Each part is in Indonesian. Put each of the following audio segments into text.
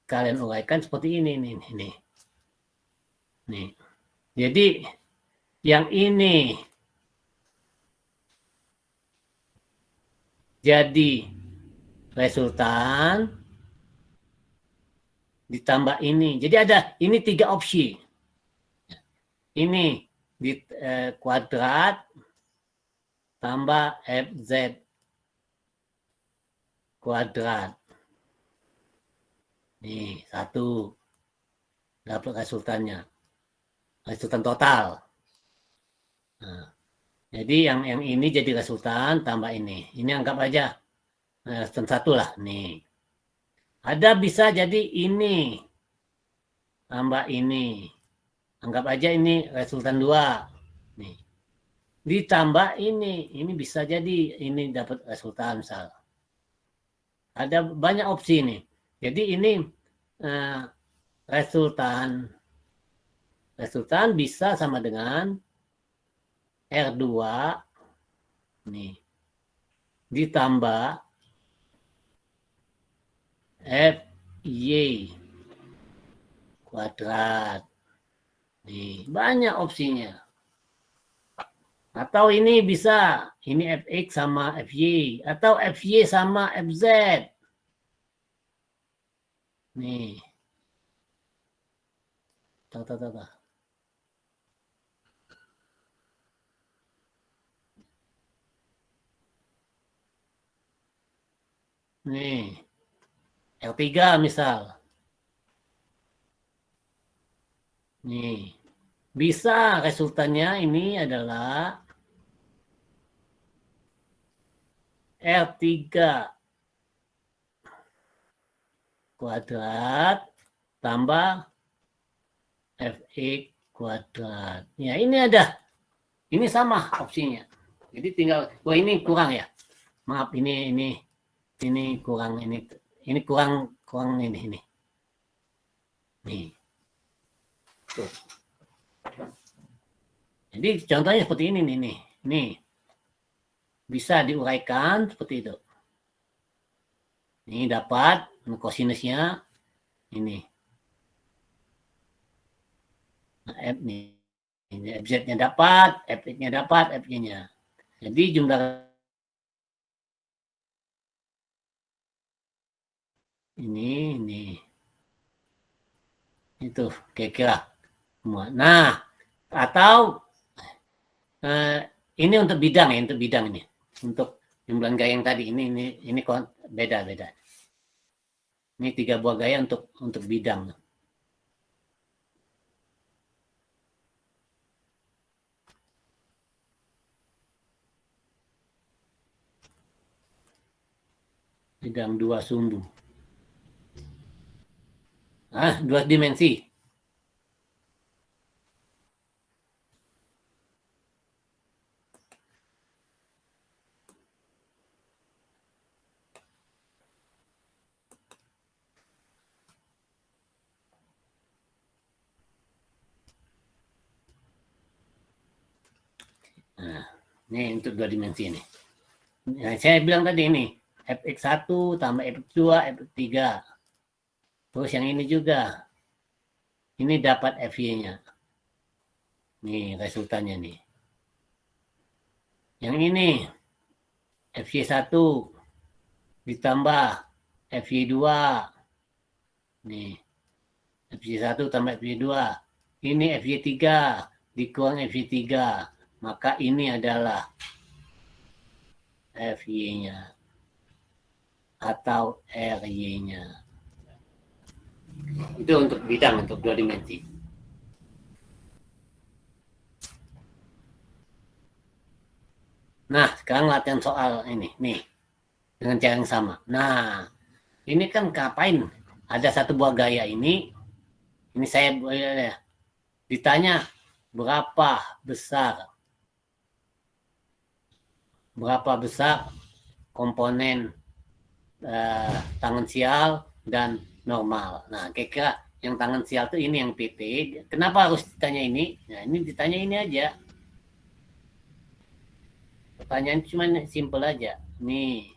kalian uraikan seperti ini nih. Nih. Jadi yang ini jadi resultan ditambah ini. Jadi ada ini 3 opsi. Ini di kuadrat tambah FZ kuadrat. Nih, 1. Dapat resultannya. Resultan total. Nah, jadi yang ini jadi resultan tambah ini. Ini anggap aja resultan 1 lah. Nih. Ada bisa jadi ini tambah ini. Anggap aja ini resultan 2. Nih. Ditambah ini bisa jadi ini dapat resultan misal. Ada banyak opsi nih. Jadi ini resultan bisa sama dengan R2 nih ditambah FY kuadrat. Nih, banyak opsinya. Atau ini bisa, ini Fx sama Fy, atau Fy sama Fz. Nih. Tuh. Nih. R3 misal. Nih. Bisa resultannya ini adalah R3 kuadrat tambah Fx kuadrat. Ya, ini ada. Ini sama opsinya. Jadi tinggal, wah ini kurang ya. Maaf, ini kurang ini kurang ini. Nih. Tuh. Jadi contohnya seperti ini nih. Nih. Bisa diuraikan seperti itu. Ini dapat kosinusnya ini. Nah, F nih. Ini FZ-nya dapat, Fx-nya dapat, Fy-nya. Jadi jumlah ini. Itu kira-kira semua. Nah, atau ini untuk bidang ya, untuk bidang ini. Untuk jumlah gaya yang tadi ini beda. Ini 3 buah gaya untuk bidang. Bidang 2 sumbu. 2 dimensi. Nah, ini untuk 2 dimensi ini. Nah, saya bilang tadi ini Fx1 tambah Fx2, Fx3. Terus yang ini juga. Ini dapat Fy-nya. Nih resultannya nih. Yang ini Fy1 ditambah Fy2. Nih. Fy1 tambah Fy2. Ini Fy3 dikurang Fy3. Maka ini adalah Fy-nya atau Ry-nya. Itu untuk bidang, untuk 2 dimensi. Nah, sekarang latihan soal ini. Nih, dengan cara yang sama. Nah, ini kan ngapain? Ada 1 buah gaya ini saya ditanya berapa besar komponen tangensial dan normal. Nah, kira-kira yang tangensial itu ini yang PT. Kenapa harus ditanya ini? Nah, ini ditanya ini aja. Pertanyaan cuma simple aja. Nih.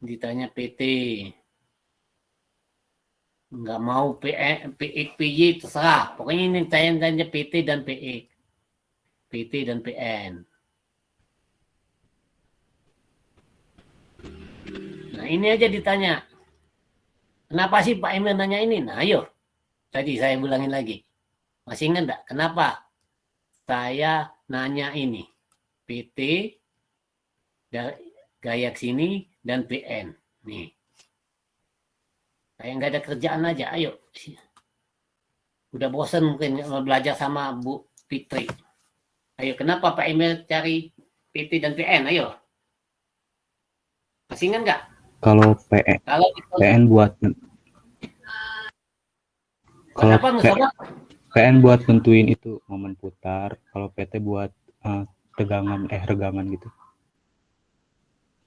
Ditanya PT. nggak mau PX, PY, terserah. Pokoknya ini tanya PT dan PX. PT dan PN. Nah, ini aja ditanya. Kenapa sih Pak Emil nanya ini? Nah, ayo. Tadi saya ulangin lagi. Masih ingat enggak? Kenapa saya nanya ini? PT, gaya sini, dan PN. Nih. Kayak nggak ada kerjaan aja. Ayo. Udah bosan mungkin belajar sama Bu Fitri. Ayo, kenapa Pak Emil cari PT dan PN? Ayo. Masih ingat nggak? Kalau PN buat PN buat nentuin itu momen putar, kalau PT buat regangan gitu.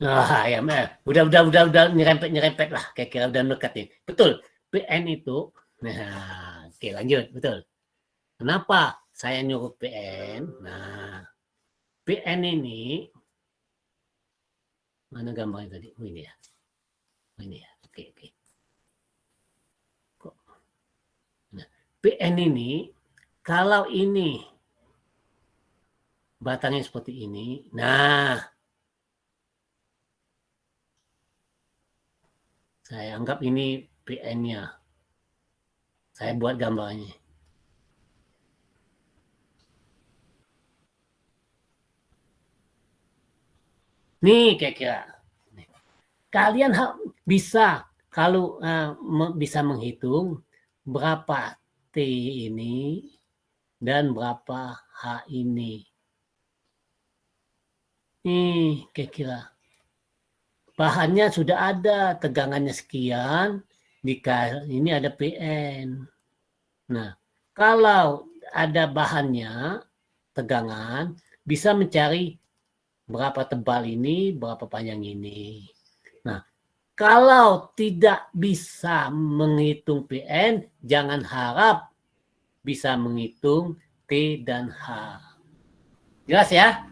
Nah, ya, udah nyerempet lah, kayak kira udah dekat nih. Betul, PN itu. Nah, oke lanjut, betul. Kenapa saya nyuruh PN? Nah, PN ini mana gambarnya tadi? Oh ini ya. Oh ini ya. Oke. Kok? Nah, PN ini kalau ini batangnya seperti ini. Nah, saya anggap ini PN-nya. Saya buat gambarnya. Nih kira-kira. Kalian bisa kalau bisa menghitung berapa T ini dan berapa H ini. Nih kira-kira. Bahannya sudah ada, tegangannya sekian, ini ada PN. Nah, kalau ada bahannya, tegangan, bisa mencari berapa tebal ini, berapa panjang ini. Nah, kalau tidak bisa menghitung PN, jangan harap bisa menghitung T dan H. Jelas ya?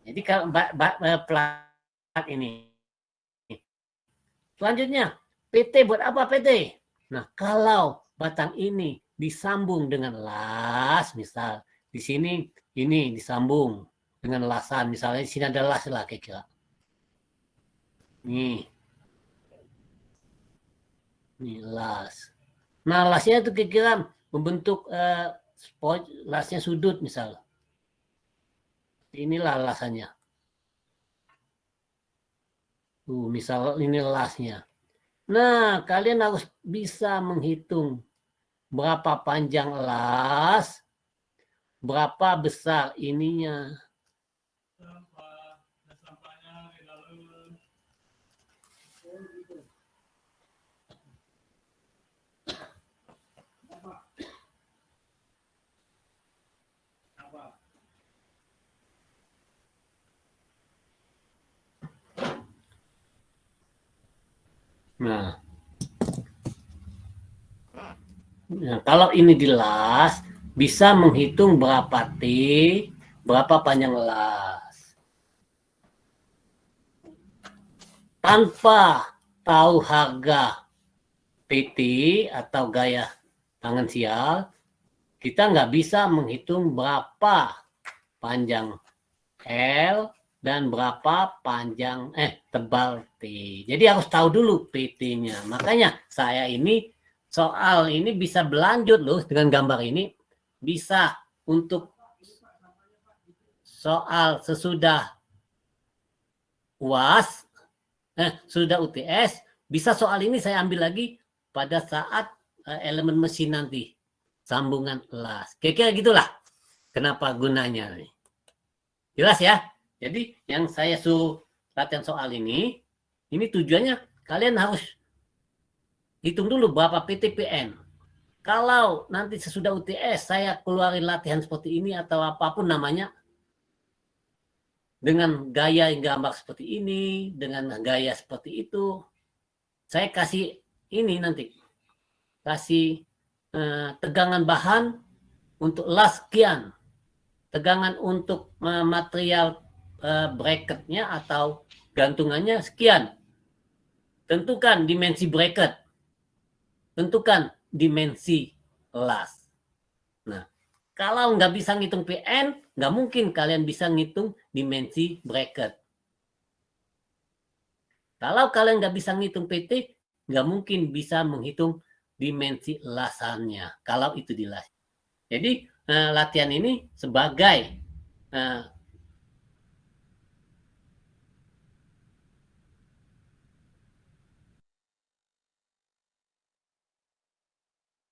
Jadi kalau plat ini. Selanjutnya, PT buat apa PT? Nah, kalau batang ini disambung dengan las, misal di sini ini disambung dengan lasan, misalnya di sini ada las lah kira-kira. Nih las. Nah, lasnya itu kira-kira membentuk lasnya sudut misal. Inilah lasannya. Misal ini lasnya. Nah, kalian harus bisa menghitung berapa panjang las, berapa besar ininya. Nah, kalau ini dilas, bisa menghitung berapa T, berapa panjang las. Tanpa tahu harga PT atau gaya tangan sial, kita nggak bisa menghitung berapa panjang L dan berapa panjang tebal T. Jadi harus tahu dulu PT-nya. Makanya saya ini soal ini bisa berlanjut loh dengan gambar ini. Bisa untuk soal sesudah UAS, sudah UTS, bisa soal ini saya ambil lagi pada saat elemen mesin nanti. Sambungan las. Kira-kira gitulah. Kenapa gunanya. Jelas ya? Jadi yang saya suruh latihan soal ini tujuannya kalian harus hitung dulu berapa PTPN. Kalau nanti sesudah UTS saya keluarin latihan seperti ini atau apapun namanya, dengan gaya yang gambar seperti ini, dengan gaya seperti itu, saya kasih ini nanti, kasih tegangan bahan untuk las sekian, tegangan untuk material bracketnya atau gantungannya sekian. tentukan dimensi bracket, tentukan dimensi las. Nah, kalau nggak bisa ngitung PN, nggak mungkin kalian bisa ngitung dimensi bracket. Kalau kalian nggak bisa ngitung PT, nggak mungkin bisa menghitung dimensi lasannya, kalau itu dilas. Jadi, latihan ini sebagai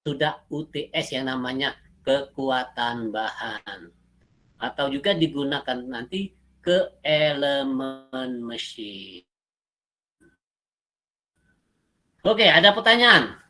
sudah UTS yang namanya kekuatan bahan. Atau juga digunakan nanti ke elemen mesin. Oke, ada pertanyaan?